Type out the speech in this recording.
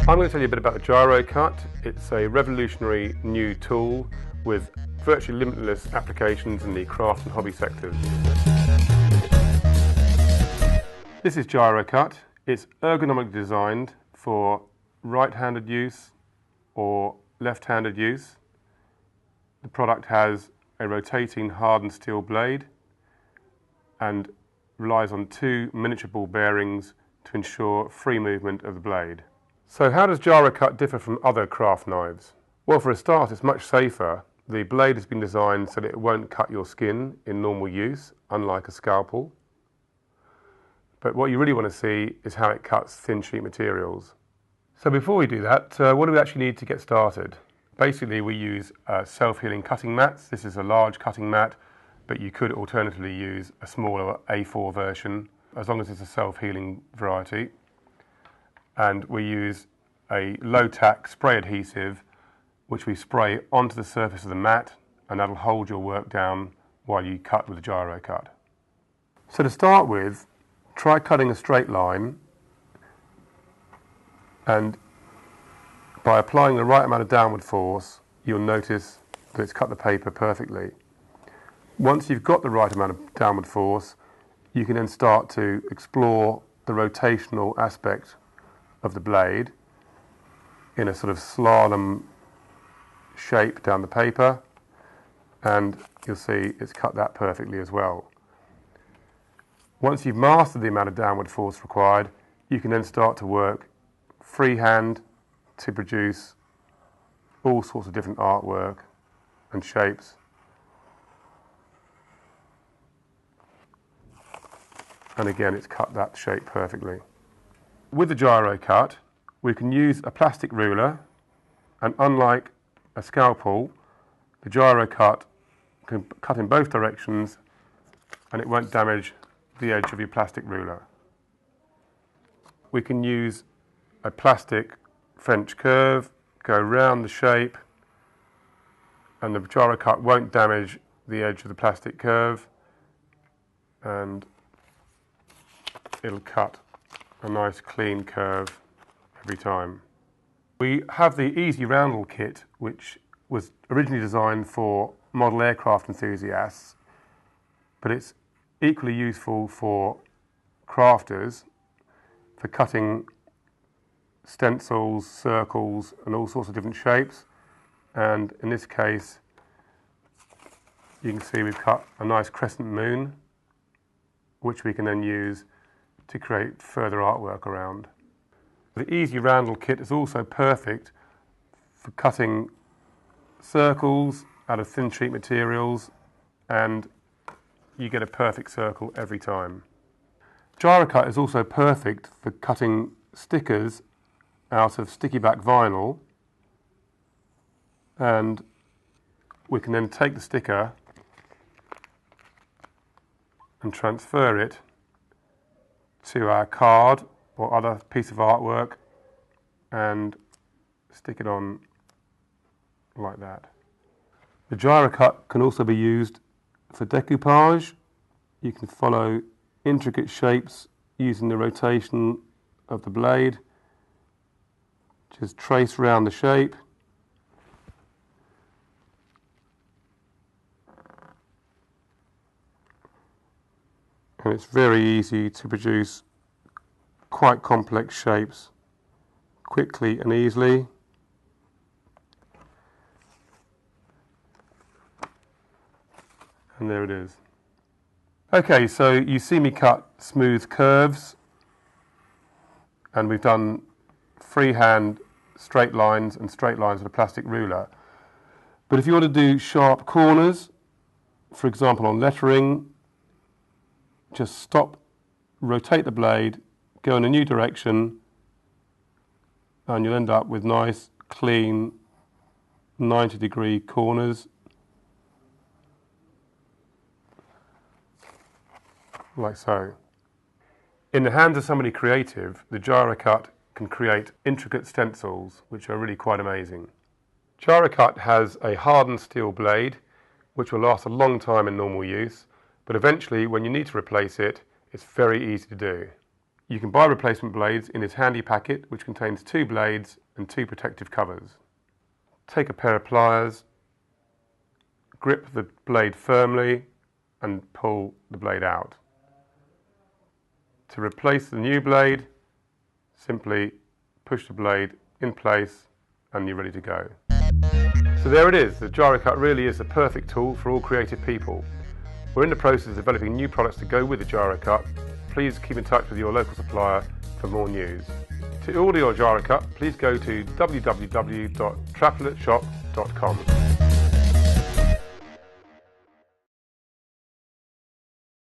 I'm going to tell you a bit about the GYRO-CUT. It's a revolutionary new tool with virtually limitless applications in the craft and hobby sectors. This is GYRO-CUT. It's ergonomically designed for right-handed use or left-handed use. The product has a rotating hardened steel blade and relies on two miniature ball bearings to ensure free movement of the blade. So how does GYRO-CUT differ from other craft knives? Well, for a start, it's much safer. The blade has been designed so that it won't cut your skin in normal use, unlike a scalpel. But what you really want to see is how it cuts thin sheet materials. So before we do that, what do we actually need to get started? Basically, we use self-healing cutting mats. This is a large cutting mat, but you could alternatively use a smaller A4 version, as long as it's a self-healing variety. And we use a low-tack spray adhesive, which we spray onto the surface of the mat, and that'll hold your work down while you cut with the GYRO-CUT. So to start with, try cutting a straight line, and by applying the right amount of downward force, you'll notice that it's cut the paper perfectly. Once you've got the right amount of downward force, you can then start to explore the rotational aspect of the blade in a sort of slalom shape down the paper, and you'll see it's cut that perfectly as well. Once you've mastered the amount of downward force required, you can then start to work freehand to produce all sorts of different artwork and shapes. And again, it's cut that shape perfectly. With the GYRO-CUT, we can use a plastic ruler, and unlike a scalpel, the GYRO-CUT can cut in both directions and it won't damage the edge of your plastic ruler. We can use a plastic French curve, go round the shape, and the GYRO-CUT won't damage the edge of the plastic curve, and it'll cut a nice clean curve every time. We have the Easy Roundel kit, which was originally designed for model aircraft enthusiasts, but it's equally useful for crafters, for cutting stencils, circles, and all sorts of different shapes. And in this case, you can see we've cut a nice crescent moon, which we can then use to create further artwork around. The Easy Roundel kit is also perfect for cutting circles out of thin sheet materials, and you get a perfect circle every time. GYRO-CUT is also perfect for cutting stickers out of sticky back vinyl, and we can then take the sticker and transfer it to our card or other piece of artwork and stick it on like that. The GYRO-CUT can also be used for decoupage. You can follow intricate shapes using the rotation of the blade. Just trace around the shape. And it's very easy to produce quite complex shapes quickly and easily. And there it is. Okay, so you see me cut smooth curves, and we've done freehand straight lines and straight lines with a plastic ruler. But if you want to do sharp corners, for example on lettering, just stop, rotate the blade, go in a new direction, and you'll end up with nice, clean, 90-degree corners. Like so. In the hands of somebody creative, the GYRO-CUT can create intricate stencils, which are really quite amazing. GYRO-CUT has a hardened steel blade, which will last a long time in normal use, but eventually, when you need to replace it, it's very easy to do. You can buy replacement blades in this handy packet, which contains 2 blades and 2 protective covers. Take a pair of pliers, grip the blade firmly and pull the blade out. To replace the new blade, simply push the blade in place and you're ready to go. So there it is. The GYRO-CUT really is the perfect tool for all creative people. We're in the process of developing new products to go with the GYRO-CUT. Please keep in touch with your local supplier for more news. To order your GYRO-CUT, please go to www.trapletshop.com.